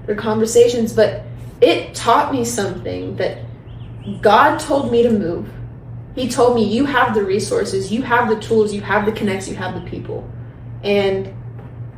or conversations, but it taught me something, that God told me to move. He told me, you have the resources, you have the tools, you have the connects, you have the people. And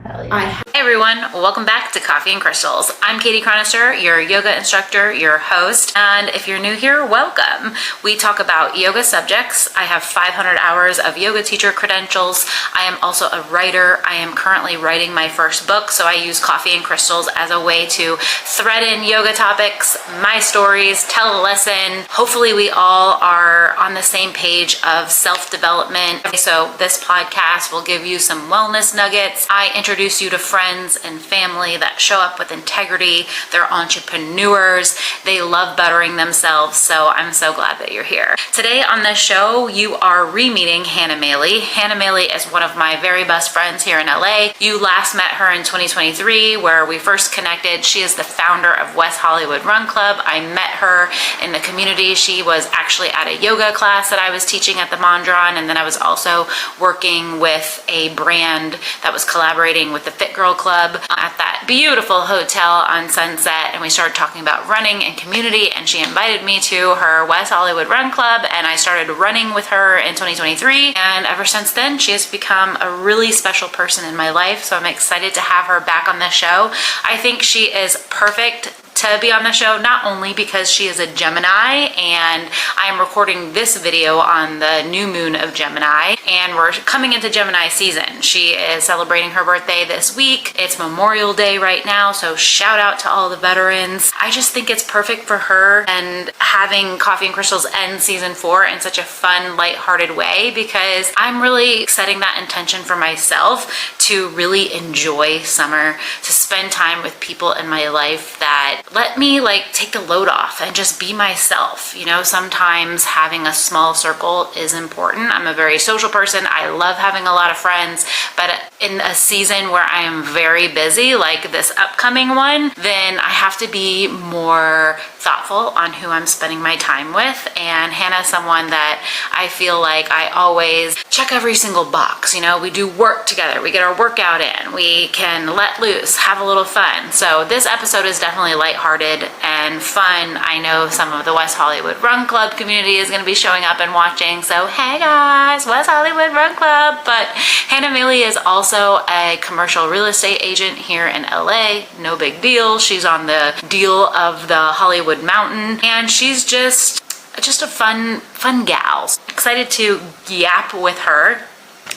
Hey everyone, welcome back to Coffee and Crystals. I'm Katie Cronister, your yoga instructor, your host, and if you're new here, welcome. We talk about yoga subjects. I have 500 hours of yoga teacher credentials. I am also a writer. I am currently writing my first book, so I use Coffee and Crystals as a way to thread in yoga topics, my stories, tell a lesson. Hopefully we all are on the same page of self-development. So this podcast will give you some wellness nuggets. I introduce you to friends and family that show up with integrity. They're entrepreneurs. They love bettering themselves. So I'm so glad that you're here. Today on this show, you are re-meeting Hannah Maile. Hannah Maile is one of my very best friends here in LA. You last met her in 2023, where we first connected. She is the founder of West Hollywood Run Club. I met her in the community. She was actually at a yoga class that I was teaching at the Mondrian, and then I was also working with a brand that was collaborating with the Fit Girl Club at that beautiful hotel on Sunset, and we started talking about running and community, and she invited me to her West Hollywood Run Club, and I started running with her in 2023, and ever since then she has become a really special person in my life. So I'm excited to have her back on the show. I think she is perfect to be on the show, not only because she is a Gemini, and I'm recording this video on the new moon of Gemini, and we're coming into Gemini season. She is celebrating her birthday this week. It's Memorial Day right now, so shout out to all the veterans. I just think it's perfect for her, and having Coffee and Crystals end season 4 in such a fun, lighthearted way, because I'm really setting that intention for myself to really enjoy summer, to spend time with people in my life that let me take the load off and just be myself. You know, sometimes having a small circle is important. I'm a very social person. I love having a lot of friends, but in a season where I am very busy, like this upcoming one, then I have to be more thoughtful on who I'm spending my time with. And Hannah's someone that I feel like I always check every single box. You know, we do work together, we get our workout in, we can let loose, have a little fun. So this episode is definitely lighthearted and fun. I know some of the West Hollywood Run Club community is going to be showing up and watching. So hey guys, West Hollywood Run Club. But Hannah Maile is also a commercial real estate agent here in LA. No big deal. She's on the deal of the Hollywood Mountain, and she's just a fun gal. Excited to yap with her.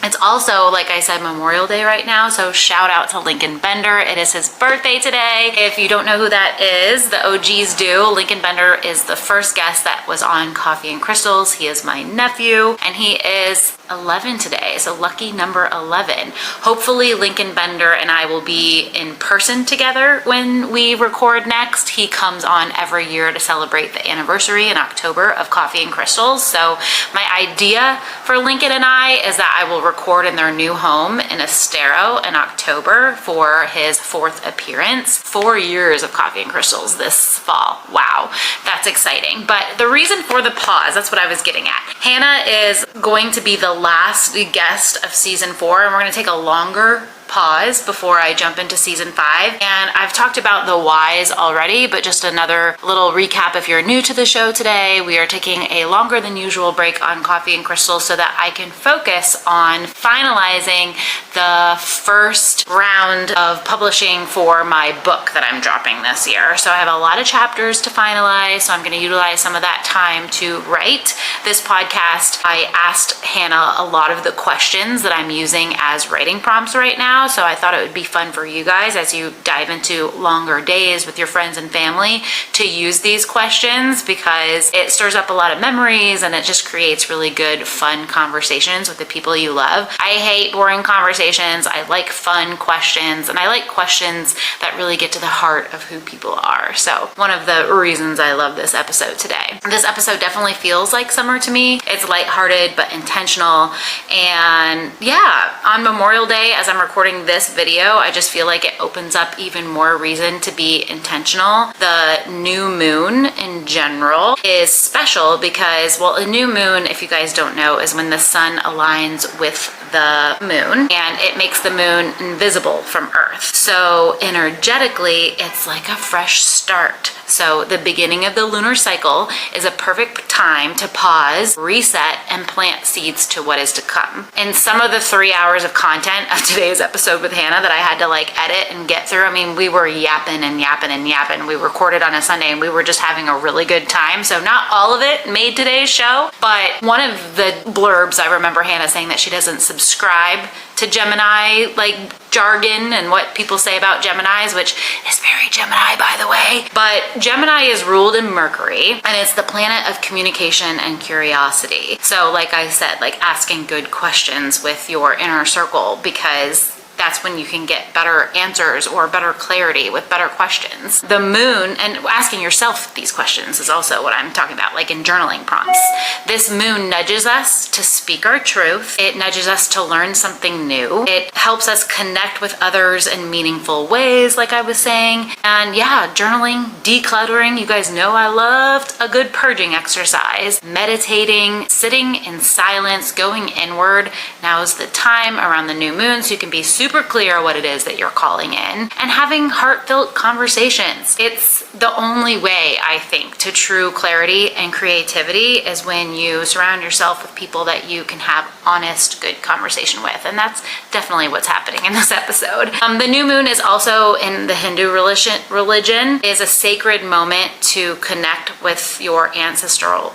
It's also, like I said, Memorial Day right now, so shout out to Lincoln Bender. It is his birthday today. If you don't know who that is, the OGs do. Lincoln Bender is the first guest that was on Coffee and Crystals. He is my nephew, and he is 11 today, so lucky number 11. Hopefully Lincoln Bender and I will be in person together when we record next. He comes on every year to celebrate the anniversary in October of Coffee and Crystals. So my idea for Lincoln and I is that I will record in their new home in Estero in October for his 4th appearance. 4 years of Coffee and Crystals this fall. Wow, that's exciting. But the reason for the pause, that's what I was getting at. Hannah is going to be the last guest of season 4, and we're going to take a longer pause before I jump into season 5. And I've talked about the whys already, but just another little recap if you're new to the show today. We are taking a longer than usual break on Coffee and Crystals so that I can focus on finalizing the first round of publishing for my book that I'm dropping this year. So I have a lot of chapters to finalize, so I'm going to utilize some of that time to write this podcast. I asked Hannah a lot of the questions that I'm using as writing prompts right now, so I thought it would be fun for you guys as you dive into longer days with your friends and family to use these questions, because it stirs up a lot of memories and it just creates really good, fun conversations with the people you love. I hate boring conversations. I like fun questions, and I like questions that really get to the heart of who people are. So one of the reasons I love this episode today. This episode definitely feels like summer to me. It's lighthearted but intentional. And yeah, on Memorial Day, as I'm recording recording this video, I just feel like it opens up even more reason to be intentional. The new moon in general is special because, well, a new moon, if you guys don't know, is when the sun aligns with the moon and it makes the moon invisible from Earth. So energetically, it's like a fresh start. So the beginning of the lunar cycle is a perfect time to pause, reset, and plant seeds to what is to come. In some of the 3 hours of content of today's episode with Hannah that I had to like edit and get through, I mean, we were yapping and yapping and yapping. We recorded on a Sunday and we were just having a really good time. So not all of it made today's show, but one of the blurbs, I remember Hannah saying that she doesn't subscribe to Gemini like jargon and what people say about Geminis, which is very Gemini, by the way. But Gemini is ruled in Mercury and it's the planet of communication and curiosity. So like I said, like asking good questions with your inner circle, because that's when you can get better answers or better clarity with better questions. The moon, and asking yourself these questions is also what I'm talking about, like in journaling prompts. This moon nudges us to speak our truth. It nudges us to learn something new. It helps us connect with others in meaningful ways, like I was saying. And yeah, journaling, decluttering. You guys know I loved a good purging exercise. Meditating, sitting in silence, going inward. Now is the time around the new moon so you can be super clear what it is that you're calling in, and having heartfelt conversations. It's the only way, I think, to true clarity and creativity is when you surround yourself with people that you can have honest, good conversation with. And that's definitely what's happening in this episode. The new moon is also in the Hindu religion is a sacred moment to connect with your ancestral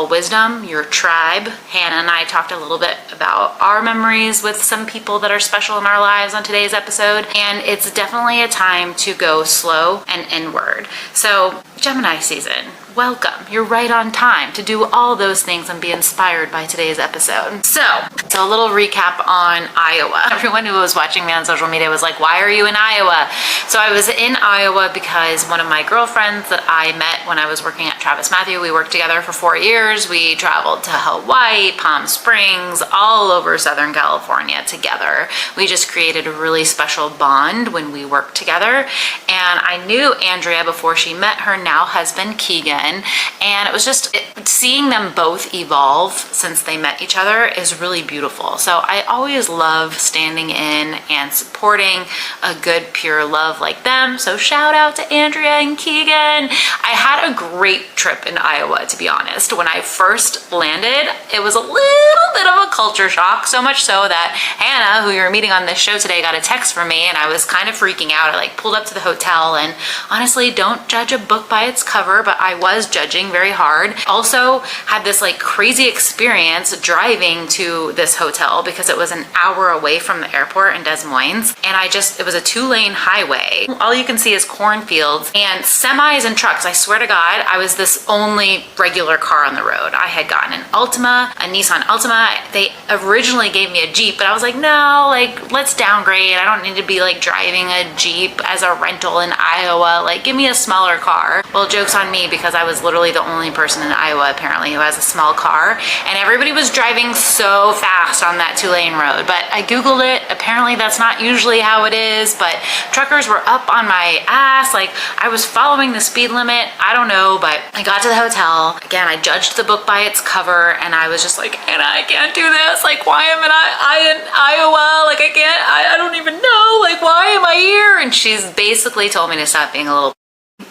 wisdom, your tribe. Hannah and I talked a little bit about our memories with some people that are special in our lives on today's episode, and it's definitely a time to go slow and inward. So Gemini season, welcome. You're right on time to do all those things and be inspired by today's episode. So a little recap on Iowa. Everyone who was watching me on social media was like, why are you in Iowa? So I was in Iowa because one of my girlfriends that I met when I was working at Travis Matthew, we worked together for 4 years. We traveled to Hawaii, Palm Springs, all over Southern California together. We just created a really special bond when we worked together. And I knew Andrea before she met her now husband, Keegan. And it was just seeing them both evolve since they met each other is really beautiful. So I always love standing in and supporting a good, pure love like them. So shout out to Andrea and Keegan. I had a great trip in Iowa, to be honest. When I first landed, it was a little bit of a culture shock, so much so that Hannah, who you're meeting on this show today, got a text from me and I was kind of freaking out. I like pulled up to the hotel, and honestly, don't judge a book by its cover, but I was judging very hard. Also had this like crazy experience driving to this hotel because it was an hour away from the airport in Des Moines, and it was a 2-lane highway. All you can see is cornfields and semis and trucks. I swear to God, I was this only regular car on the road. I had gotten an Altima, a Nissan Altima. They originally gave me a Jeep, but I was like, no, like let's downgrade. I don't need to be like driving a Jeep as a rental in Iowa. Like give me a smaller car. Well, joke's on me because I was literally the only person in Iowa apparently who has a small car, and everybody was driving so fast on that 2-lane road. But I Googled it. Apparently that's not usually how it is, but truckers were up on my ass. Like I was following the speed limit. I don't know, but I got to the hotel. Again, I judged the book by its cover, and I was just like, Anna, I can't do this. Like, why am I in Iowa? Like, I don't even know. Like, why am I here? And she's basically told me to stop being a little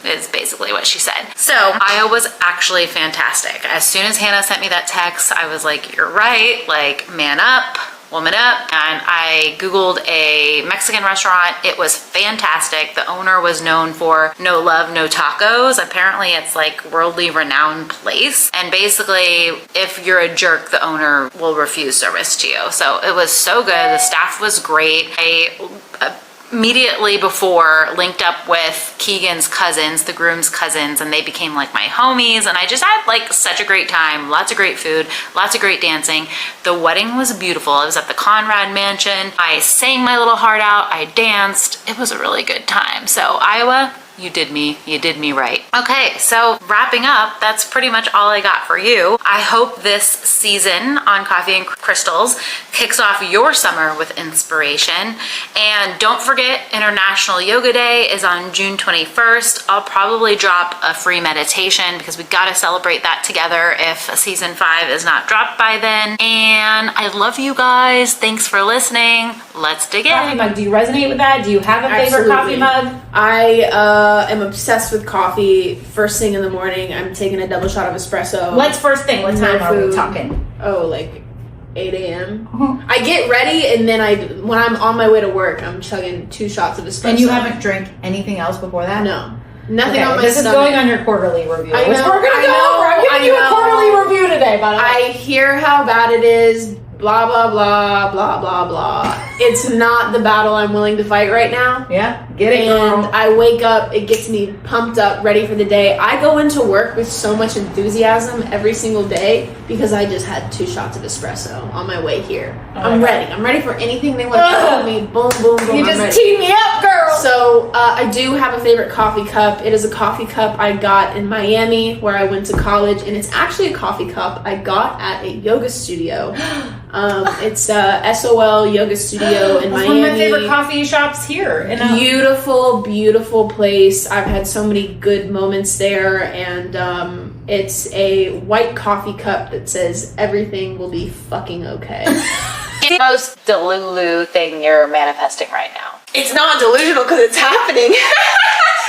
is basically what she said. So Iowa was actually fantastic. As soon as Hannah sent me that text, I was like, you're right, like man up, woman up. And I Googled a Mexican restaurant. It was fantastic. The owner was known for no love, no tacos. Apparently it's like worldly renowned place. And basically if you're a jerk, the owner will refuse service to you. So it was so good. The staff was great. I immediately before linked up with Keegan's cousins, the groom's cousins, and they became like my homies, and I just had like such a great time. Lots of great food, lots of great dancing. The wedding was beautiful. It was at the Conrad Mansion. I sang my little heart out. I danced. It was a really good time. So Iowa, You did me right. Okay, so wrapping up, that's pretty much all I got for you. I hope this season on Coffee and Crystals kicks off your summer with inspiration. And don't forget, International Yoga Day is on June 21st. I'll probably drop a free meditation because we gotta celebrate that together if season 5 is not dropped by then. And I love you guys. Thanks for listening. Let's dig in. Coffee mug, do you resonate with that? Do you have a favorite coffee mug? I am obsessed with coffee. First thing in the morning, I'm taking a double shot of espresso. What's first thing? What time are we talking? Oh, like 8 a.m. I get ready, and then when I'm on my way to work, I'm chugging 2 shots of espresso. And you haven't drank anything else before that? No. Nothing on my This stomach. is going on your quarterly review. I know, we're going to go over. I'm giving you a quarterly review today, by the way. I hear how bad it is. Blah, blah, blah, blah, blah, blah. It's not the battle I'm willing to fight right now. Yeah, get it, And girl. I wake up, it gets me pumped up, ready for the day. I go into work with so much enthusiasm every single day because I just had 2 shots of espresso on my way here. I'm ready. I'm ready for anything they want to tell me. Boom, boom, boom. You just teed me up, girl. So I do have a favorite coffee cup. It is a coffee cup I got in Miami where I went to college, and it's actually a coffee cup I got at a yoga studio. It's SOL Yoga Studio in Miami. It's one of my favorite coffee shops here. Beautiful, beautiful place. I've had so many good moments there, and it's a white coffee cup that says everything will be fucking okay. The most delulu thing you're manifesting right now. It's not delusional because it's happening.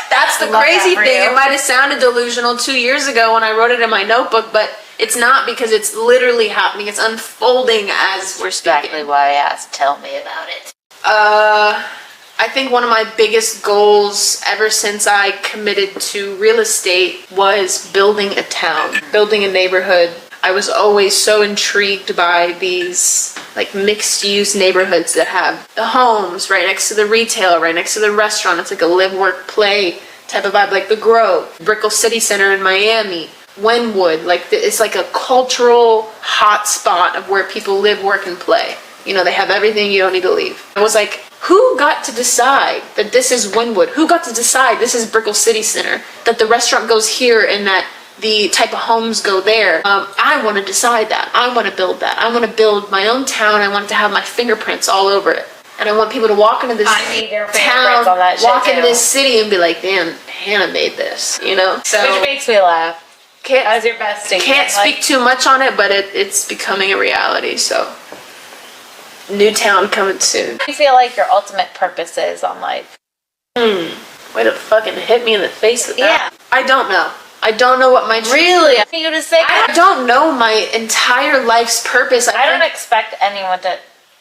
That's the crazy thing. It might have sounded delusional 2 years ago when I wrote it in my notebook, but it's not, because it's literally happening. It's unfolding as we're speaking. Exactly why I asked. Tell me about it. I think one of my biggest goals ever since I committed to real estate was building a town, building a neighborhood. I was always so intrigued by these like mixed-use neighborhoods that have the homes right next to the retail, right next to the restaurant. It's like a live, work, play type of vibe, like the Grove, Brickell City Center in Miami, Wynwood. It's like a cultural hot spot of where people live, work, and play. You know, they have everything, you don't need to leave. I was like, who got to decide that this is Wynwood? Who got to decide this is Brickell City Center? That the restaurant goes here and that the type of homes go there. I want to decide that. I want to build that. I want to build my own town. I want it to have my fingerprints all over it. And I want people to walk into this town, walk into this city and be like, damn, Hannah made this, you know? So, which makes me laugh. How's your bestie? Can't speak too much on it, but it's becoming a reality, so. New town coming soon. What do you feel like your ultimate purpose is on life? Way to fucking hit me in the face with that. Yeah. I don't know. I don't know what my... Really? I think you just say... I don't know my entire life's purpose. I don't expect anyone to...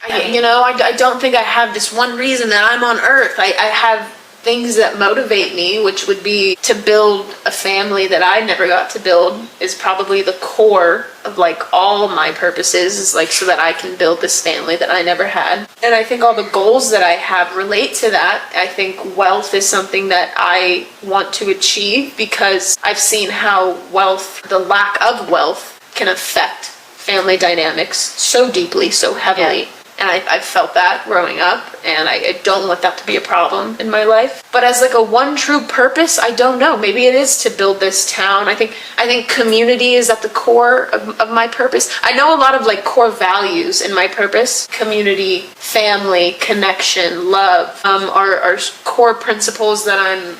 I don't think I have this one reason that I'm on earth. I have things that motivate me, which would be to build a family that I never got to build, is probably the core of like all my purposes, is like so that I can build this family that I never had. And I think all the goals that I have relate to that. I think wealth is something that I want to achieve because I've seen how wealth, the lack of wealth, can affect family dynamics so deeply, so heavily. Yeah. And I've felt that growing up, and I don't want that to be a problem in my life. But as like a one true purpose, I don't know. Maybe it is to build this town. I think community is at the core of my purpose. I know a lot of like core values in my purpose. Community, family, connection, love are core principles that I'm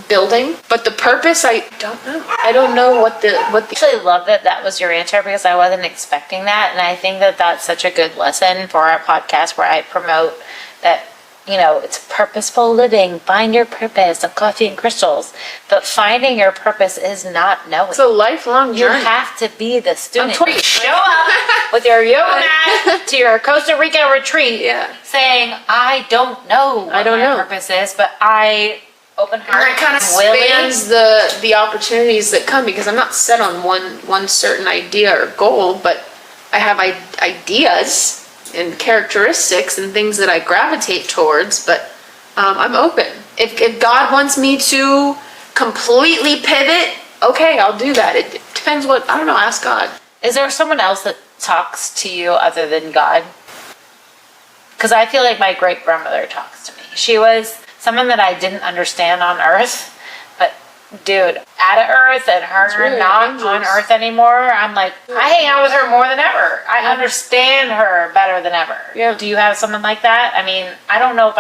building, but the purpose, I don't know. I don't know what the I actually love that was your answer, because I wasn't expecting that, and I think that that's such a good lesson for our podcast, where I promote that, you know, it's purposeful living, find your purpose of Coffee and Crystals, but finding your purpose is not knowing. It's a lifelong journey. You have to be the student. Show up with your yoga mat to your Costa Rica retreat, saying, I don't know what my purpose is, but I open heart, and that kind of spans the opportunities that come, because I'm not set on one certain idea or goal, but I have ideas and characteristics and things that I gravitate towards, but I'm open. If God wants me to completely pivot, okay, I'll do that. It depends what, I don't know, ask God. Is there someone else that talks to you other than God? Because I feel like my great-grandmother talks to me. She was someone that I didn't understand on Earth, but dude, out of Earth and her not on Earth anymore, I'm like, I hang out with her more than ever. I understand her better than ever. Yeah. Do you have someone like that? I mean, I don't know if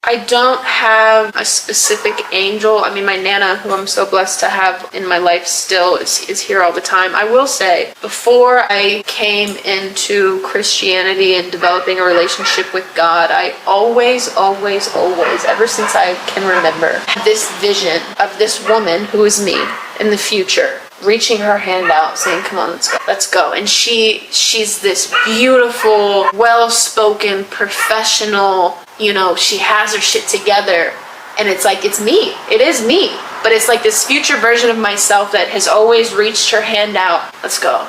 I don't have a specific angel. I mean, my Nana, who I'm so blessed to have in my life still, is here all the time. I will say, before I came into Christianity and developing a relationship with God, I always, ever since I can remember, had this vision of this woman who is me in the future, reaching her hand out, saying, come on, let's go. And she's this beautiful, well-spoken, professional, you know, she has her shit together. And it's like, it's me. It is me. But it's like this future version of myself that has always reached her hand out. Let's go.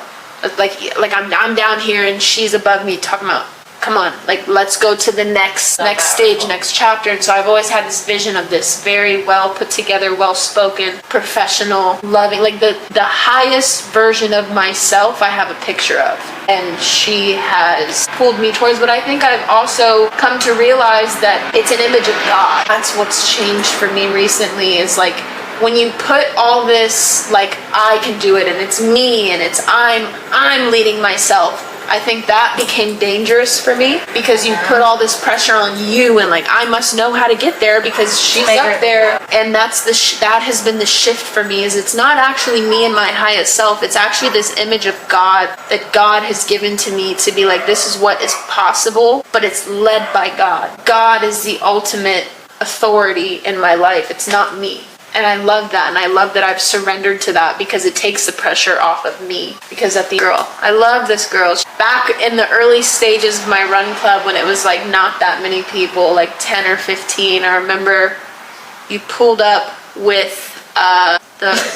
Like I'm down here and she's above me talking about, come on, like, let's go to the next stage, next chapter. And so I've always had this vision of this very well put together, well-spoken, professional, loving, like the highest version of myself I have a picture of. And she has pulled me towards, but I think I've also come to realize that it's an image of God. That's what's changed for me recently, is like, when you put all this, like, I can do it, and it's me, and it's I'm leading myself, I think that became dangerous for me, because you put all this pressure on you, and like, I must know how to get there because she's up there. And that's that has been the shift for me, is it's not actually me and my highest self. It's actually this image of God that God has given to me to be like, this is what is possible, but it's led by God. God is the ultimate authority in my life. It's not me. And I love that, and I love that I've surrendered to that, because it takes the pressure off of me. Because I love this girl. Back in the early stages of my run club, when it was like not that many people, like 10 or 15, I remember you pulled up with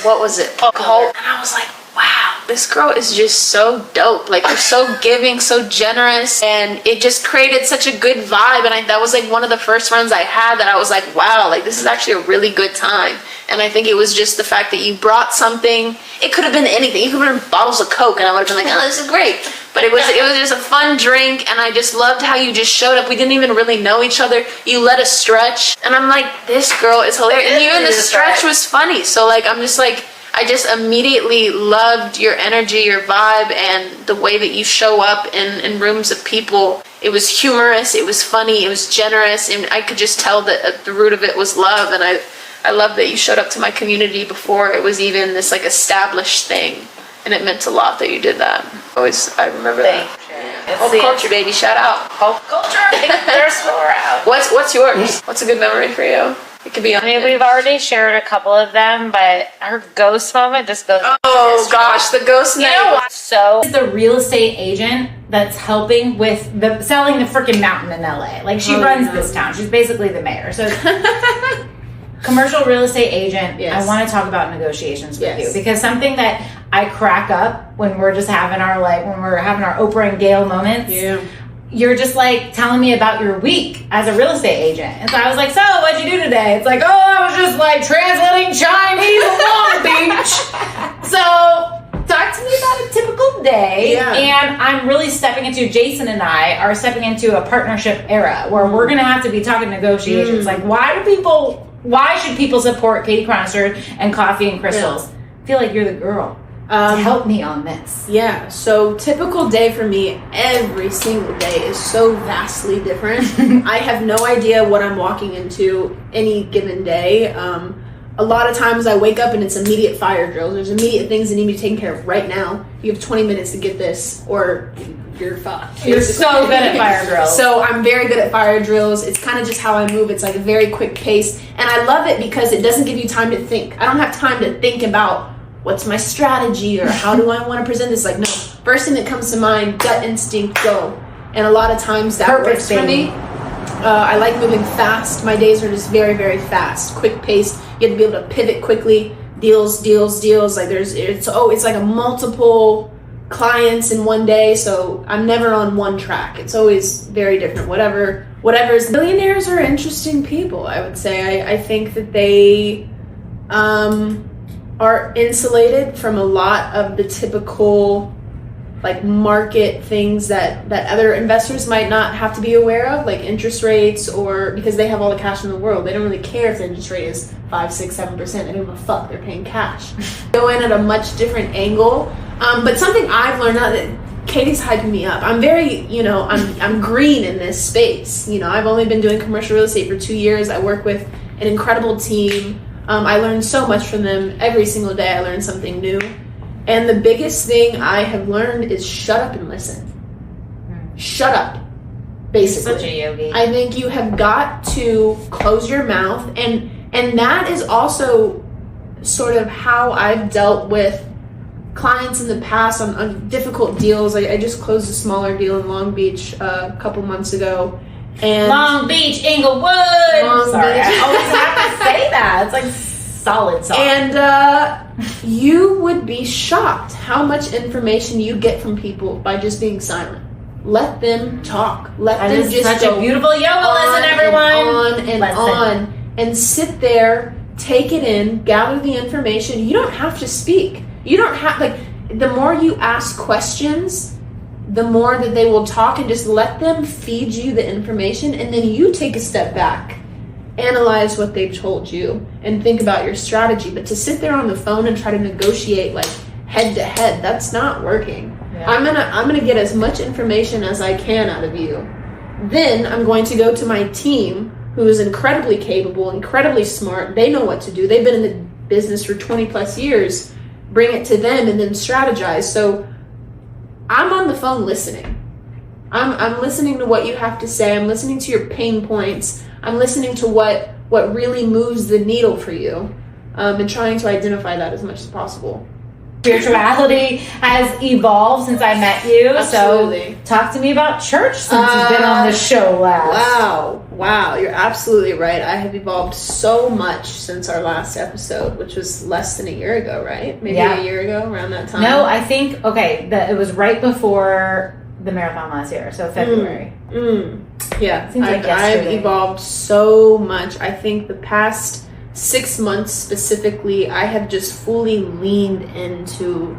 what was it? Cult. And I was like, wow, this girl is just so dope. Like, you're so giving, so generous, and it just created such a good vibe. And that was like one of the first runs I had that I was like, wow, like, this is actually a really good time. And I think it was just the fact that you brought something. It could have been anything. You could have been bottles of Coke, and I would have been like, oh, this is great. But it was just a fun drink, and I just loved how you just showed up. We didn't even really know each other. You let us stretch, and I'm like, this girl is hilarious. And even the stretch was funny. So like, I'm just like, I just immediately loved your energy, your vibe, and the way that you show up in rooms of people. It was humorous, it was funny, it was generous, and I could just tell that at the root of it was love. And I love that you showed up to my community before it was even this like established thing, and it meant a lot that you did that. I remember that. Hope culture, baby, shout out. Hope culture, they're still around. What's yours? What's a good memory for you? It could be. I mean, we've already shared a couple of them, but our ghost moment just goes. Oh gosh, the ghost night. You know what? So the real estate agent that's helping with selling the freaking mountain in LA. Like, she runs this town. She's basically the mayor. So commercial real estate agent. Yes. I want to talk about negotiations with you, because something that I crack up when we're just having our Oprah and Gail moments. Yeah. You're just like telling me about your week as a real estate agent. And so I was like, so what'd you do today? It's like, oh, I was just like translating Chinese in Long Beach. So talk to me about a typical day. Yeah. And I'm really Jason and I are stepping into a partnership era where we're going to have to be talking negotiations. Like, why should people support Katie Chronister and Coffee and Crystals? I feel like you're the girl. To help me on this. Yeah, so typical day for me, every single day is so vastly different. I have no idea what I'm walking into any given day. A lot of times I wake up and it's immediate fire drills. There's immediate things that need to be taken care of right now. You have 20 minutes to get this, or you're fucked. You're so good at fire drills. So I'm very good at fire drills. It's kind of just how I move. It's like a very quick pace. And I love it because it doesn't give you time to think. I don't have time to think about what's my strategy or how do I want to present this. Like, no, first thing that comes to mind, gut instinct, go. And a lot of times that works for me. I like moving fast. My days are just very, very fast, quick paced. You have to be able to pivot quickly. Deals. Like it's like a multiple clients in one day. So I'm never on one track. It's always very different. Whatever is. Millionaires are interesting people, I would say. I think that they are insulated from a lot of the typical like market things that other investors might not have to be aware of, like interest rates, or because they have all the cash in the world. They don't really care if the interest rate is 5, 6, 7%. They don't give a fuck. They're paying cash. Go in at a much different angle. But something I've learned now that Katie's hyping me up. I'm very, I'm green in this space. I've only been doing commercial real estate for 2 years. I work with an incredible team. I learn so much from them. Every single day I learn something new. And the biggest thing I have learned is shut up and listen. Shut up, basically. Such a yogi. I think you have got to close your mouth. And that is also sort of how I've dealt with clients in the past on difficult deals. I just closed a smaller deal in Long Beach a couple months ago. And Long Beach, Inglewood. Sorry, I always have to say that. It's like solid. And you would be shocked how much information you get from people by just being silent. Let them talk. Let that them is just such go a beautiful yoga lesson, everyone. And on and sit there, take it in, gather the information. You don't have to speak. You don't have, the more you ask questions, the more that they will talk, and just let them feed you the information, and then you take a step back, analyze what they've told you, and think about your strategy. But to sit there on the phone and try to negotiate head to head, that's not working. Yeah. I'm gonna get as much information as I can out of you. Then I'm going to go to my team, who is incredibly capable, incredibly smart. They know what to do. They've been in the business for 20 plus years. Bring it to them and then strategize. So I'm on the phone listening. I'm listening to what you have to say. I'm listening to your pain points. I'm listening to what really moves the needle for you, and trying to identify that as much as possible. Spirituality has evolved since I met you. Absolutely. So talk to me about church since you've been on the show last. Wow, you're absolutely right. I have evolved so much since our last episode, which was less than a year ago, right? Maybe a year ago, around that time. No, I think, it was right before the marathon last year, so February. Yeah, Seems like I've evolved so much. I think the past 6 months specifically, I have just fully leaned into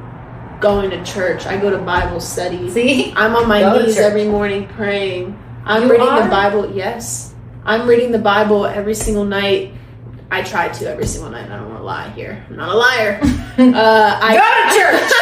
going to church. I go to Bible study. See? I'm on my knees every morning praying. I'm reading the Bible. Yes. I'm reading the Bible every single night. I try to every single night. I don't want to lie here. I'm not a liar. I go to church.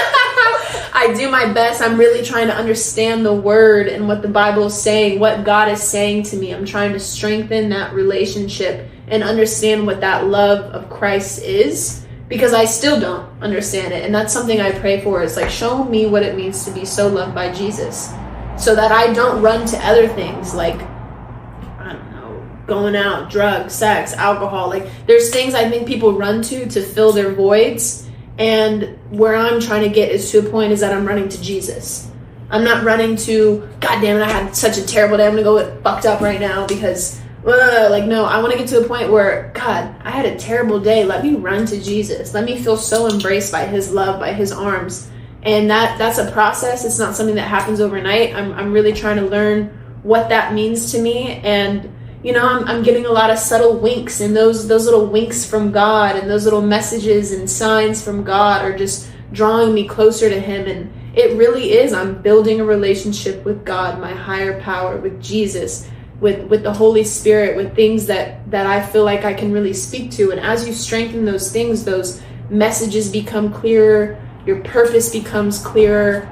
I do my best. I'm really trying to understand the word and what the Bible is saying, what God is saying to me. I'm trying to strengthen that relationship and understand what that love of Christ is, because I still don't understand it. And that's something I pray for, is show me what it means to be so loved by Jesus, so that I don't run to other things like, I don't know, going out, drugs, sex, alcohol. There's things I think people run to fill their voids. And where I'm trying to get is to a point is that I'm running to Jesus. I'm not running to, God damn it, I had such a terrible day, I'm gonna go get fucked up right now because no, I want to get to a point where, God, I had a terrible day. Let me run to Jesus. Let me feel so embraced by his love, by his arms. And that's a process. It's not something that happens overnight. I'm really trying to learn what that means to me. And, I'm getting a lot of subtle winks, and those little winks from God and those little messages and signs from God are just drawing me closer to him. And it really is. I'm building a relationship with God, my higher power, with Jesus, with the Holy Spirit, with things that I feel like I can really speak to. And as you strengthen those things, those messages become clearer, your purpose becomes clearer.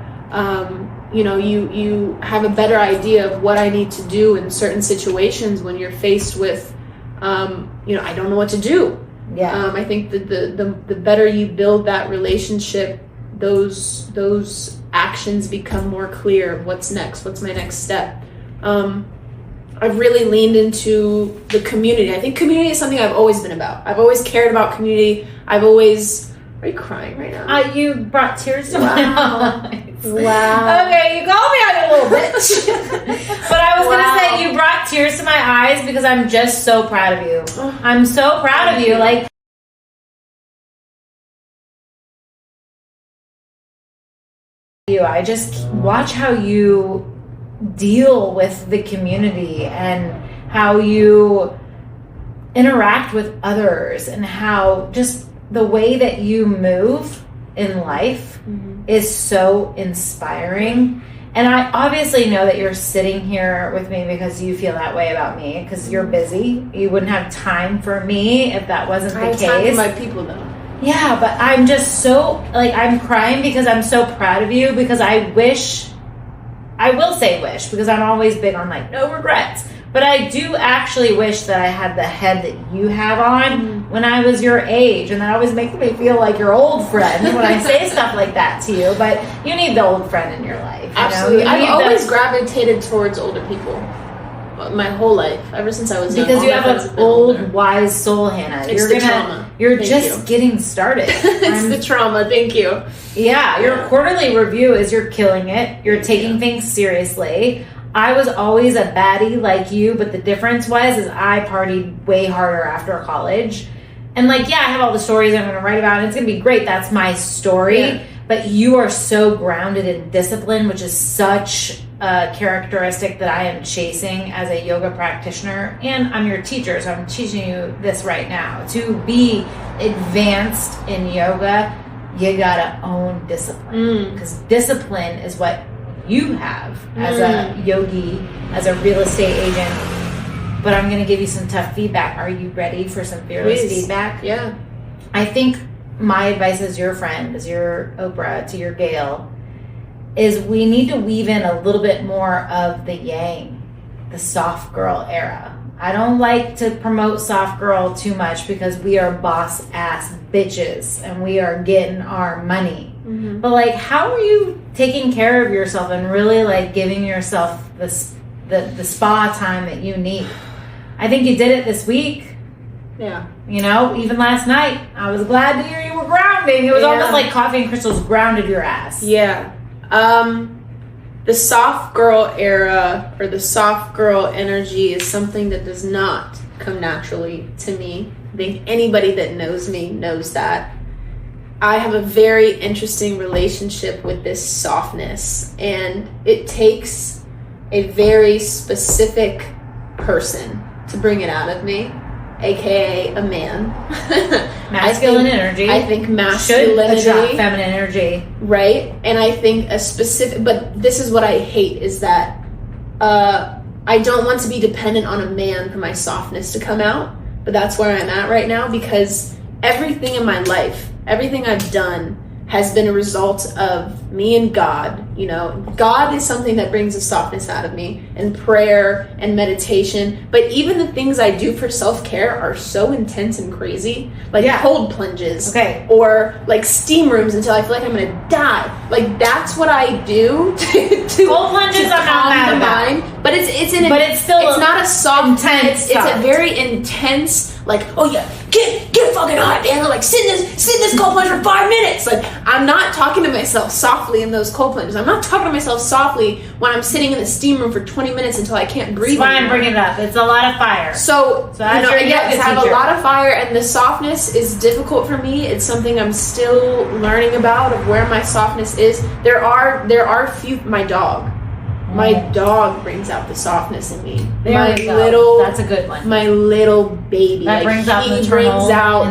You have a better idea of what I need to do in certain situations when you're faced with, I don't know what to do. Yeah. I think that the better you build that relationship, those actions become more clear. What's next? What's my next step? I've really leaned into the community. I think community is something I've always been about. I've always cared about community. Are you crying right now? You brought tears to my eyes. Wow. Okay, you called me out, you little bitch. But I was going to say, you brought tears to my eyes because I'm just so proud of you. I'm so proud of you. I just watch how you deal with the community and how you interact with others and how just the way that you move in life is so inspiring. And I obviously know that you're sitting here with me because you feel that way about me, because you're busy. You wouldn't have time for me if that wasn't the case. I have time for my people, though. Yeah, but I'm just so, like, I'm crying because I'm so proud of you, because I will say wish, because I'm always big on, like, no regrets. But I do actually wish that I had the head that you have on when I was your age. And that always makes me feel like your old friend when I say stuff like that to you. But you need the old friend in your life. Absolutely. I've always gravitated towards older people. My whole life, ever since I was young. Because you have an old, wise soul, Hannah. It's the trauma. You're just getting started. It's the trauma. Thank you. Yeah, your quarterly review is you're killing it. You're taking things seriously. I was always a baddie like you, but the difference is I partied way harder after college. And like, yeah, I have all the stories I'm going to write about, and it's going to be great. That's my story. Yeah. But you are so grounded in discipline, which is such a characteristic that I am chasing as a yoga practitioner. And I'm your teacher, so I'm teaching you this right now. To be advanced in yoga, you got to own discipline. Because discipline is what you have as a yogi, as a real estate agent. But I'm going to give you some tough feedback. Are you ready for some fearless feedback? Yeah. I think my advice as your friend, as your Oprah to your Gail, is we need to weave in a little bit more of the yang, the soft girl era. I don't like to promote soft girl too much because we are boss ass bitches and we are getting our money. But like, how are you taking care of yourself and really like giving yourself the spa time that you need? I think you did it this week. Yeah. You know, even last night, I was glad to hear you were grounding. It was almost like Coffee and Crystals grounded your ass. Yeah. The soft girl era or the soft girl energy is something that does not come naturally to me. I think anybody that knows me knows that. I have a very interesting relationship with this softness, and it takes a very specific person to bring it out of me, aka a man. Masculine energy. I think masculinity should attract feminine energy, right? And I think a specific, but this is what I hate, is that I don't want to be dependent on a man for my softness to come out, but that's where I'm at right now, because everything in my life, everything I've done has been a result of me and God. You know, God is something that brings a softness out of me, and prayer and meditation. But even the things I do for self-care are so intense and crazy, like cold plunges, or like steam rooms until I feel like I'm gonna die. Like that's what I do to cold plunges. I'm not mad about. But it's not a soft intense. It's a very intense. Like, oh yeah, get fucking hot, man. Like, sit in this cold plunge for 5 minutes. Like, I'm not talking to myself softly in those cold plunges. I'm not talking to myself softly when I'm sitting in the steam room for 20 minutes until I can't breathe. That's why I'm bringing it up. It's a lot of fire. So I have a lot of fire, and the softness is difficult for me. It's something I'm still learning about, of where my softness is. There are few. My dog brings out the softness in me. That's a good one. My little baby. That brings out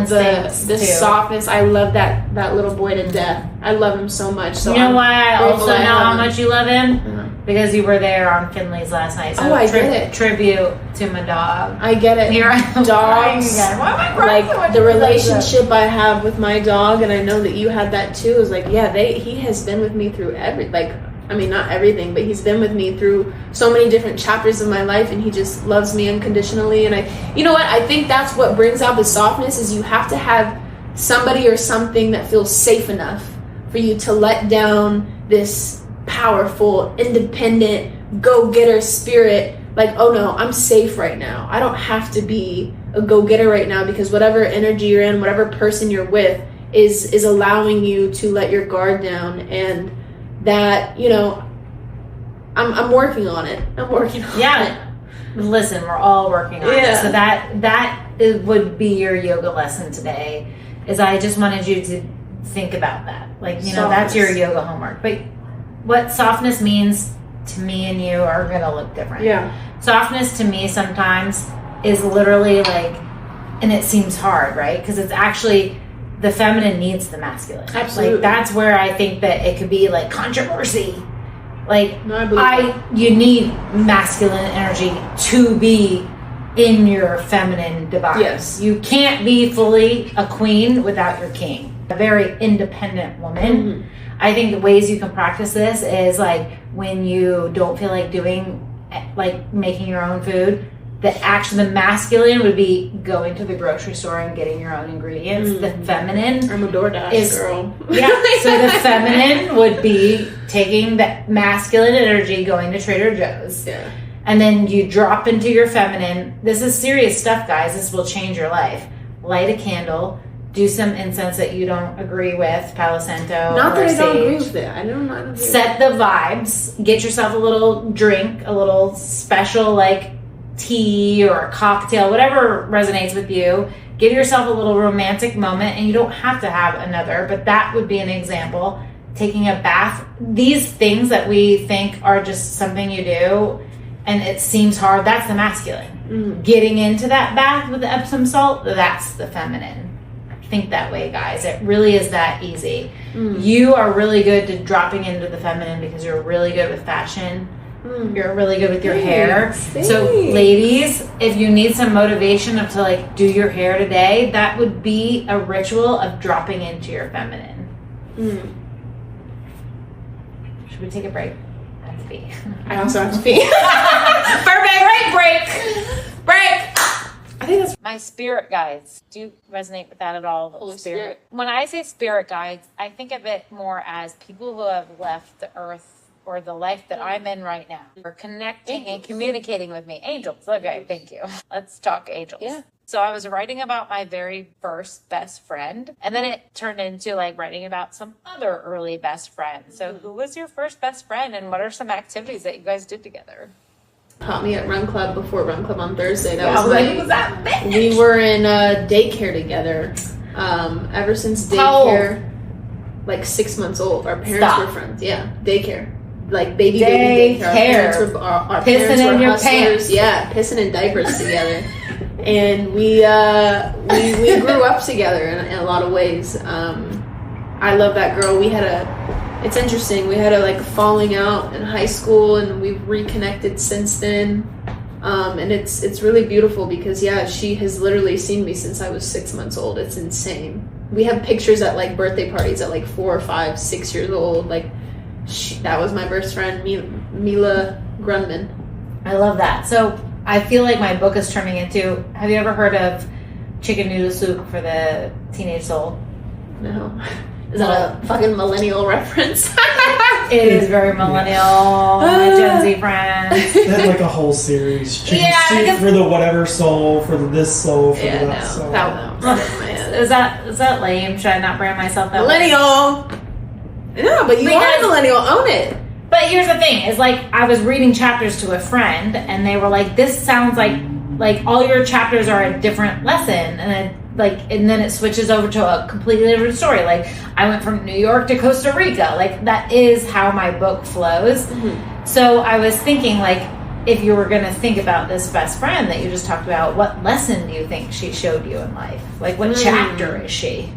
the softness. I love that little boy to death. I love him so much. So you know why I also know how much you love him? Because you were there on Finley's last night. So I get it. Tribute to my dog. I get it. Here I am. Dogs. Why am I crying so much? The relationship I have with my dog, and I know that you had that too, is like, he has been with me through not everything, but he's been with me through so many different chapters of my life, and he just loves me unconditionally. And I think that's what brings out the softness, is you have to have somebody or something that feels safe enough for you to let down this powerful, independent, go-getter spirit. Like, oh no, I'm safe right now. I don't have to be a go-getter right now, because whatever energy you're in, whatever person you're with is allowing you to let your guard down. And that, I'm working on it. Listen, we're all working on it. So that would be your yoga lesson today, is I just wanted you to think about that. Like, that's your yoga homework. But what softness means to me and you are going to look different. Yeah. Softness to me sometimes is literally like, and it seems hard, right? Because it's actually the feminine needs the masculine. Absolutely. Like, that's where I think that it could be like controversy. Like, No, I believe you need masculine energy to be in your feminine divine. Yes. You can't be fully a queen without your king. A very independent woman. Mm-hmm. I think the ways you can practice this is like when you don't feel like doing, like making your own food, the masculine would be going to the grocery store and getting your own ingredients. The feminine, I'm a DoorDash girl. Yeah, so the feminine would be taking the masculine energy, going to Trader Joe's. Yeah. And then you drop into your feminine. This is serious stuff, guys. This will change your life. Light a candle. Do some incense that you don't agree with, Palo Santo. Not that I don't agree sage. with it. I don't agree. Set the vibes. Get yourself a little drink, a little special like tea or a cocktail, whatever resonates with you. Give yourself a little romantic moment, and you don't have to have another, but that would be an example. Taking a bath. These things that we think are just something you do and it seems hard, that's the masculine. Getting into that bath with the Epsom salt, that's the feminine. Think that way, guys. It really is that easy. You are really good to dropping into the feminine because you're really good with fashion. You're really good with your hair. So ladies, if you need some motivation to like do your hair today, that would be a ritual of dropping into your feminine. Should we take a break? I have to pee. I also have to pee. Break. I think that's My spirit guides. Do you resonate with that at all? Holy Spirit. When I say spirit guides, I think of it more as people who have left the earth or the life that I'm in right now. Are connecting and communicating with me. Angels. Okay, thank you. Let's talk angels. Yeah. So I was writing about my very first best friend, and then it turned into like writing about some other early best friends. So who was your first best friend, and what are some activities that you guys did together? Caught me at Run Club before Run Club on Thursday. We were in daycare together. Ever since daycare, like 6 months old. Our parents were friends. Yeah, daycare. Like baby daycare. Our parents were hustlers. Yeah, pissing in diapers together. And we grew up together in a lot of ways. I love that girl. It's interesting. We had a like falling out in high school, and we've reconnected since then. And it's really beautiful because she has literally seen me since I was 6 months old. It's insane. We have pictures at like birthday parties at like 4 or 5, 6 years old. Like that was my best friend, Mila Grunman. I love that. So I feel like my book is turning into. Have you ever heard of Chicken Noodle Soup for the Teenage Soul? No. Is that a fucking millennial reference? It is very millennial. My Gen Z friends. They had like a whole series. Chicken soup for the whatever soul, for the this soul, for the that soul. Is that lame? Should I not brand myself that millennial? No, but you are a millennial. Own it. But here's the thing: is like I was reading chapters to a friend, and they were like, "This sounds like all your chapters are a different lesson," and then it switches over to a completely different story. Like I went from New York to Costa Rica. Like that is how my book flows. So I was thinking, like, if you were going to think about this best friend that you just talked about, what lesson do you think she showed you in life? Like what chapter is she?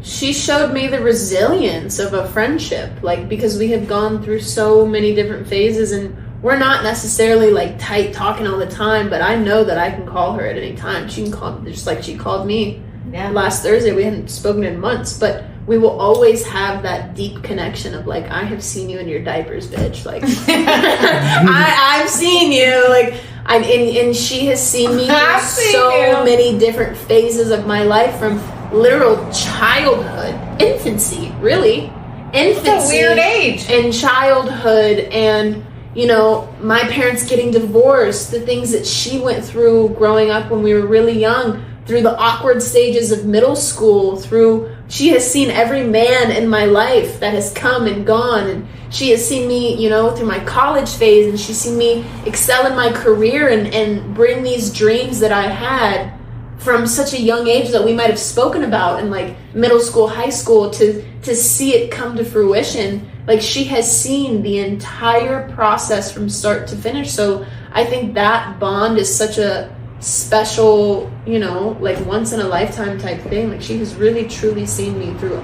She showed me the resilience of a friendship, like because we have gone through so many different phases, and we're not necessarily like tight talking all the time, but I know that I can call her at any time. She can call me just like she called me last Thursday. We hadn't spoken in months, but we will always have that deep connection of like, I have seen you in your diapers, bitch. Like I've seen you. Like and she has seen me through so many different phases of my life, from literal childhood, infancy, really. Infancy. It's a weird age. And childhood, and my parents getting divorced, the things that she went through growing up when we were really young, through the awkward stages of middle school, she has seen every man in my life that has come and gone, and she has seen me, through my college phase, and she's seen me excel in my career and bring these dreams that I had from such a young age that we might have spoken about in like middle school, high school, to see it come to fruition. Like she has seen the entire process from start to finish. So I think that bond is such a special, you know, like once in a lifetime type thing. Like she has really truly seen me through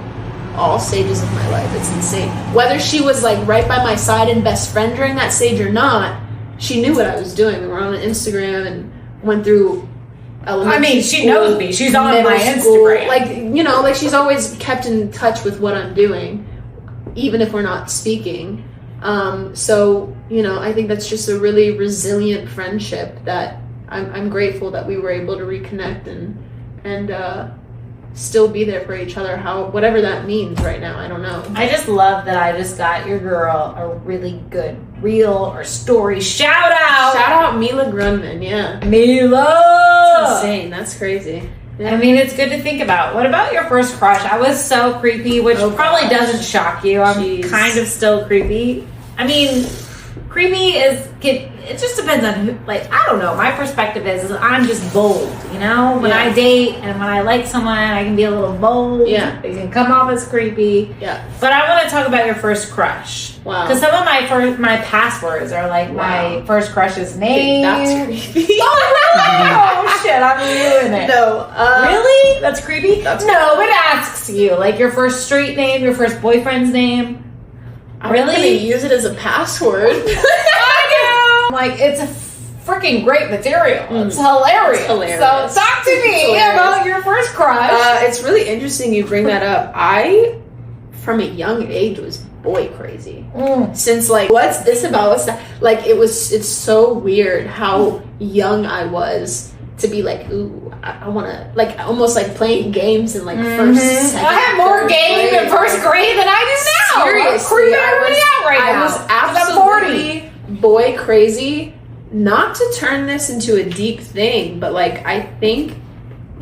all stages of my life. It's insane. Whether she was like right by my side and best friend during that stage or not, she knew what I was doing. We were on Instagram and went through elementary she school, knows me. She's on my school. Instagram. Like, you know, like she's always kept in touch with what I'm doing, even if we're not speaking. So, you know, I think that's just a really resilient friendship that I'm grateful that we were able to reconnect and still be there for each other, whatever that means right now. I don't know. I just love that I just got your girl a really good reel or story. Shout out Maile Grunman. Yeah, Maile. That's insane. That's crazy. Yeah. I mean, it's good to think about. What about your first crush? I was so creepy, which probably doesn't shock you. I'm kind of still creepy. I mean, creepy it just depends on who, like, I don't know. My perspective is I'm just bold, you know? When I date and when I like someone, I can be a little bold. Yeah. They can come off as creepy. Yeah. But I want to talk about your first crush. Wow. Because some of my passwords are like my first crush's name. That's creepy. Oh, shit, I'm ruining it. No. Really? That's creepy? That's no, it asks you. Like your first street name, your first boyfriend's name. I'm really? gonna use it as a password. I know. Like, it's a freaking great material. It's hilarious. It's hilarious. So talk to me about your first crush. It's really interesting you bring that up. I, from a young age, was boy crazy. Since like, what's this about? What's that? Like, it's so weird how young I was to be like, ooh, I want to, like, almost like playing games in like first, second, I have more games in first grade than I do now. Seriously, I was absolutely boy crazy. Not to turn this into a deep thing, but like, I think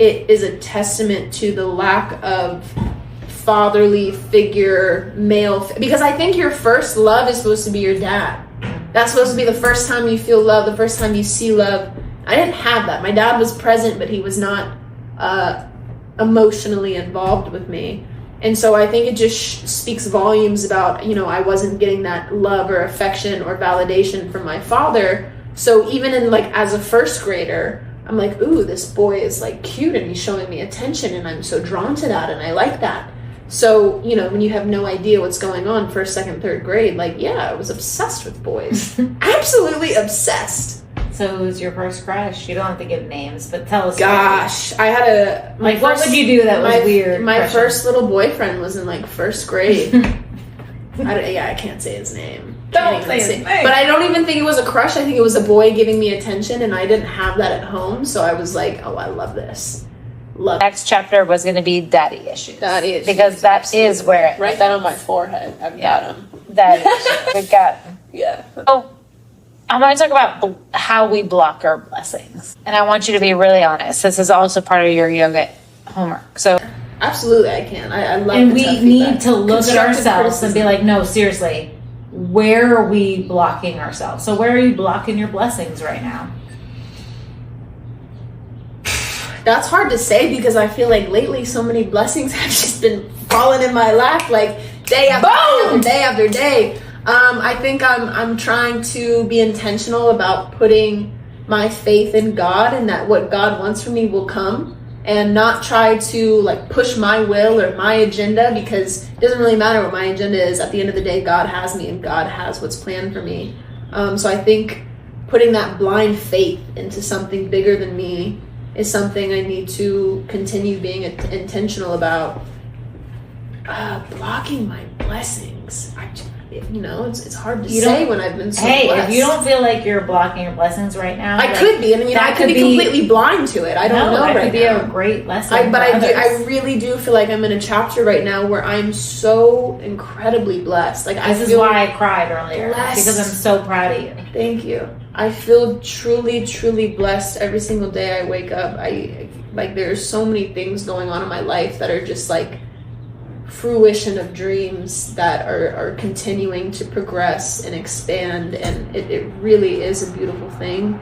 it is a testament to the lack of fatherly figure, because I think your first love is supposed to be your dad. That's supposed to be the first time you feel love, the first time you see love. I didn't have that. My dad was present, but he was not emotionally involved with me. And so I think it just speaks volumes about, you know, I wasn't getting that love or affection or validation from my father. So even in like, as a first grader, I'm like, ooh, this boy is like cute and he's showing me attention and I'm so drawn to that and I like that. So, you know, when you have no idea what's going on, first, second, third grade, like, yeah, I was obsessed with boys. Absolutely obsessed. So who's your first crush? You don't have to give names, but tell us. Gosh, I had what would you do that was weird? My first little boyfriend was in like first grade. I can't say his name. Don't say his name. But I don't even think it was a crush. I think it was a boy giving me attention, and I didn't have that at home. So I was like, oh, I love this. Next chapter was going to be daddy issues. Daddy issues. Because that is where it right down on my forehead. I've got him. Daddy issues. We've got them. Yeah. So I want to talk about how we block our blessings. And I want you to be really honest. This is also part of your yoga homework. So absolutely, I can. I love and we need to look at ourselves and be like, no, seriously, where are we blocking ourselves? So where are you blocking your blessings right now? That's hard to say because I feel like lately so many blessings have just been falling in my lap, like day after day after day. I think I'm trying to be intentional about putting my faith in God and that what God wants from me will come, and not try to like push my will or my agenda, because it doesn't really matter what my agenda is. At the end of the day, God has me and God has what's planned for me. So I think putting that blind faith into something bigger than me is something I need to continue being intentional about. Blocking my blessings. It's hard to say when I've been so blessed. If you don't feel like you're blocking your blessings right now, I could be. I mean, I could be completely blind to it. I don't know. That could be a great lesson. I really do feel like I'm in a chapter right now where I'm so incredibly blessed. Like this is why I cried earlier, because I'm so proud of you. Thank you. I feel truly, truly blessed every single day I wake up. There's so many things going on in my life that are just like fruition of dreams that are continuing to progress and expand, and it really is a beautiful thing.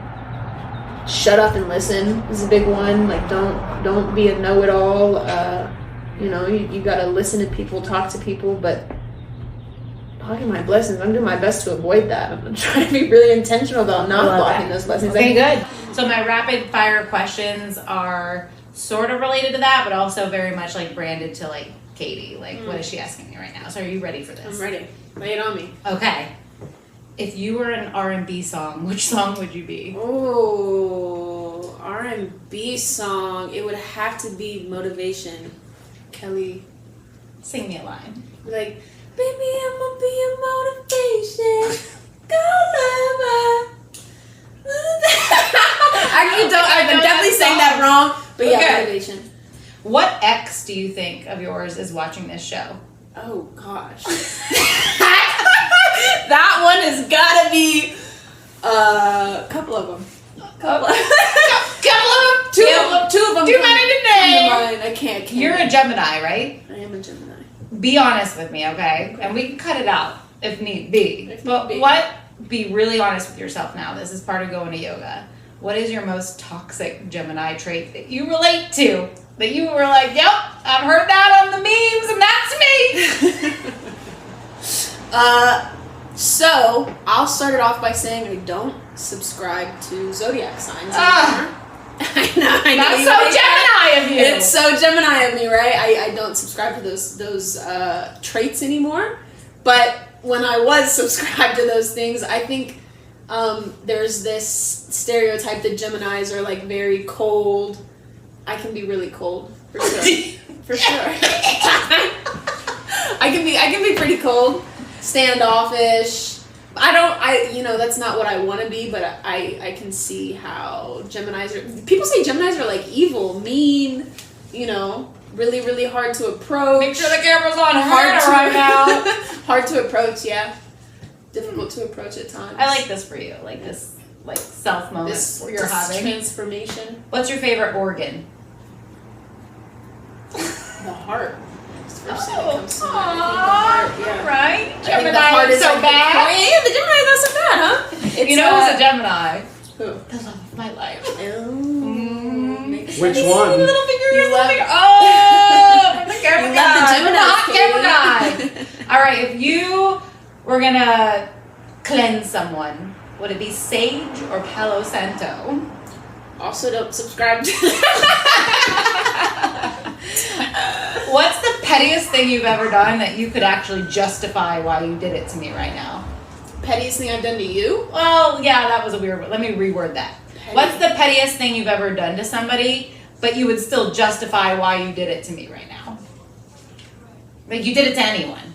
Shut up and listen is a big one. Like, don't be a know-it-all. You gotta listen to people, talk to people, but blocking my blessings. I'm doing my best to avoid that. I'm trying to be really intentional about not blocking those blessings. Okay, good. So my rapid fire questions are sort of related to that, but also very much like branded to like Katie. Like, what is she asking me right now? So are you ready for this? I'm ready. Lay it on me. Okay. If you were an R&B song, which song would you be? Oh, R&B song. It would have to be Motivation. Kelly. Sing me a line. Like, baby, I'ma be a motivation. Go lover. I've been definitely saying that wrong. But yeah, Motivation. What ex do you think of yours is watching this show? Oh, gosh. That one has gotta be a couple of them. Couple of them. Two of them. Too many to name. I can't. You're a Gemini, right? I am a Gemini. Be honest with me, okay? And we can cut it out if need be. Be really honest with yourself now. This is part of going to yoga. What is your most toxic Gemini trait that you relate to? That you were like, yep, I've heard that on the memes, and that's me. So I'll start it off by saying I don't subscribe to zodiac signs anymore. I know. That's so Gemini of you. It's so Gemini of me, right? I don't subscribe to those traits anymore. But when I was subscribed to those things, I think there's this stereotype that Geminis are like very cold. I can be really cold, for sure. For sure. I can be pretty cold, standoffish. That's not what I want to be, but I can see how Geminis are. People say Geminis are like evil, mean, really, really hard to approach. Make sure the camera's on hard right now. Hard to approach, yeah. Difficult to approach at times. I like this for you, like this, like self moment you're having. Transformation. What's your favorite organ? The heart. It's the first thing that comes to mind. I think the heart, yeah. Right? Gemini the heart is so like bad. Yeah, the Gemini is not so bad, huh? It's, who's a Gemini? Who? The love of my life. Which one? Little finger, you love finger. Oh, from the camera guy. Camera guy. All right, if you were gonna cleanse someone, would it be sage or Palo Santo? Also, don't subscribe to. What's the pettiest thing you've ever done that you could actually justify why you did it to me right now? Pettiest thing I've done to you? Well, yeah, that was a weird one. Let me reword that. Petty. What's the pettiest thing you've ever done to somebody, but you would still justify why you did it to me right now? Like, you did it to anyone.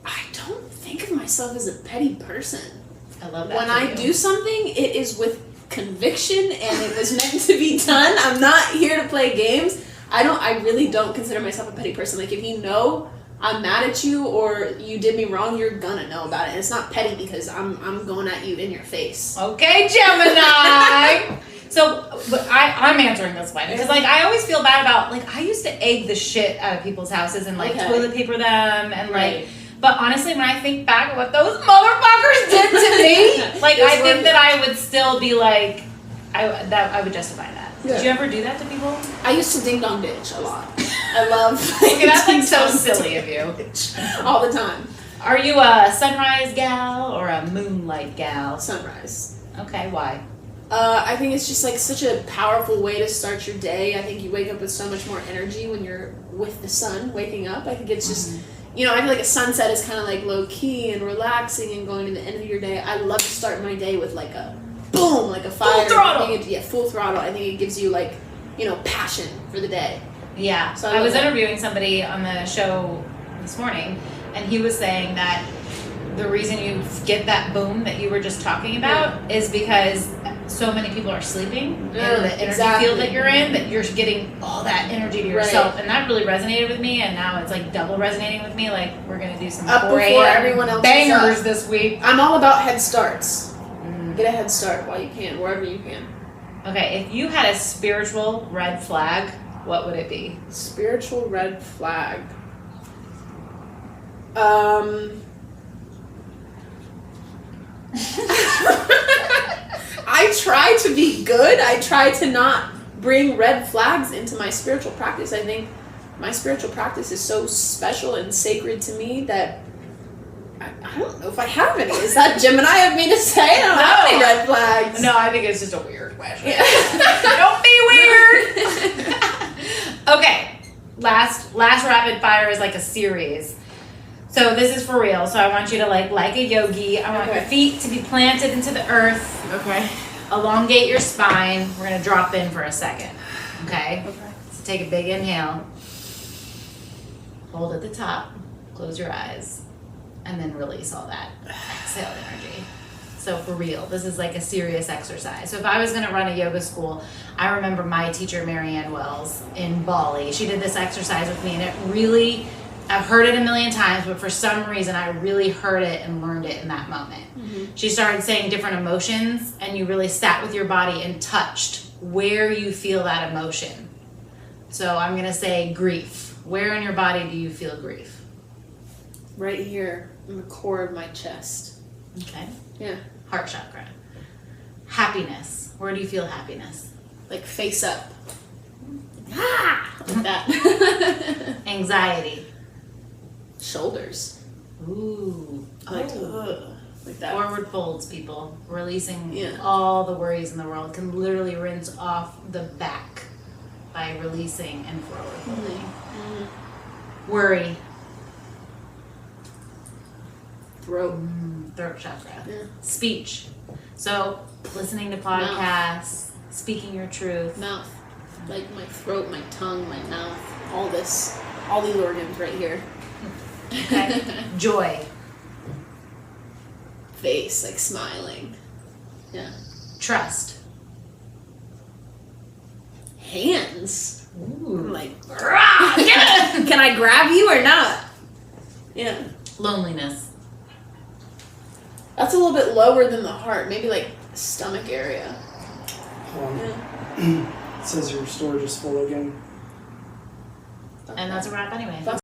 I don't think of myself as a petty person. I love that. When I do something, it is with conviction and it was meant to be done. I'm not here to play games. I really don't consider myself a petty person. Like, if you know I'm mad at you or you did me wrong, you're gonna know about it. And it's not petty because I'm going at you in your face. Okay, Gemini! So, but I'm answering this way because, like, I always feel bad about, like, I used to egg the shit out of people's houses and, like, toilet paper them and, like, but honestly, when I think back of what those motherfuckers did to me, like, I think that I would still be, like, I would justify that. Yeah. Did you ever do that to people? I used to ding dong ditch a lot. I love okay, that's like so silly of you. All the time. Are you a sunrise gal or a moonlight gal? Sunrise. Okay, why? I think it's just like such a powerful way to start your day. I think you wake up with so much more energy when you're with the sun waking up. I think it's just, I feel like a sunset is kind of like low key and relaxing and going to the end of your day. I love to start my day with like a boom, like a fire. Full throttle. Full throttle. I think it gives you like, passion for the day. Yeah. So I was interviewing somebody on the show this morning, and he was saying that the reason you get that boom that you were just talking about is because so many people are sleeping in the energy field that you're in, that you're getting all that energy to yourself. Right. And that really resonated with me, and now it's like double resonating with me. Like, we're going to do some 4 a.m. bangers this week. I'm all about head starts. Get a head start while you can, wherever you can. Okay, if you had a spiritual red flag, what would it be? Spiritual red flag. I try to be good. I try to not bring red flags into my spiritual practice. I think my spiritual practice is so special and sacred to me that I don't know if I have any. Is that Gemini of me to say? I don't have any red flags. No, I think it's just a weird question. Yeah. Don't be weird. Okay, last rapid fire is like a series. So this is for real. So I want you to like a yogi. I want your feet to be planted into the earth. Okay. Elongate your spine. We're gonna drop in for a second. Okay. So take a big inhale. Hold at the top. Close your eyes. And then release all that exhale energy. So for real, this is like a serious exercise. So if I was gonna run a yoga school, I remember my teacher, Marianne Wells, in Bali. She did this exercise with me, and it really, I've heard it a million times, but for some reason I really heard it and learned it in that moment. Mm-hmm. She started saying different emotions, and you really sat with your body and touched where you feel that emotion. So I'm gonna say grief. Where in your body do you feel grief? Right here in the core of my chest. Okay. Yeah. Heart chakra. Happiness. Where do you feel happiness? Like face up. Ah! Like that. Anxiety. Shoulders. Ooh. Like that. Forward folds, people. Releasing all the worries in the world. Can literally rinse off the back by releasing and forward folding. Mm-hmm. Worry. Throat chakra. Yeah. Speech. So listening to podcasts, speaking your truth. Mouth. Like my throat, my tongue, my mouth, all this. All these organs right here. Okay. Joy. Face, like smiling. Yeah. Trust. Hands. Ooh. I'm like, can I grab you or not? Yeah. Loneliness. That's a little bit lower than the heart. Maybe like stomach area. It says your storage is full again. And that's a wrap anyway.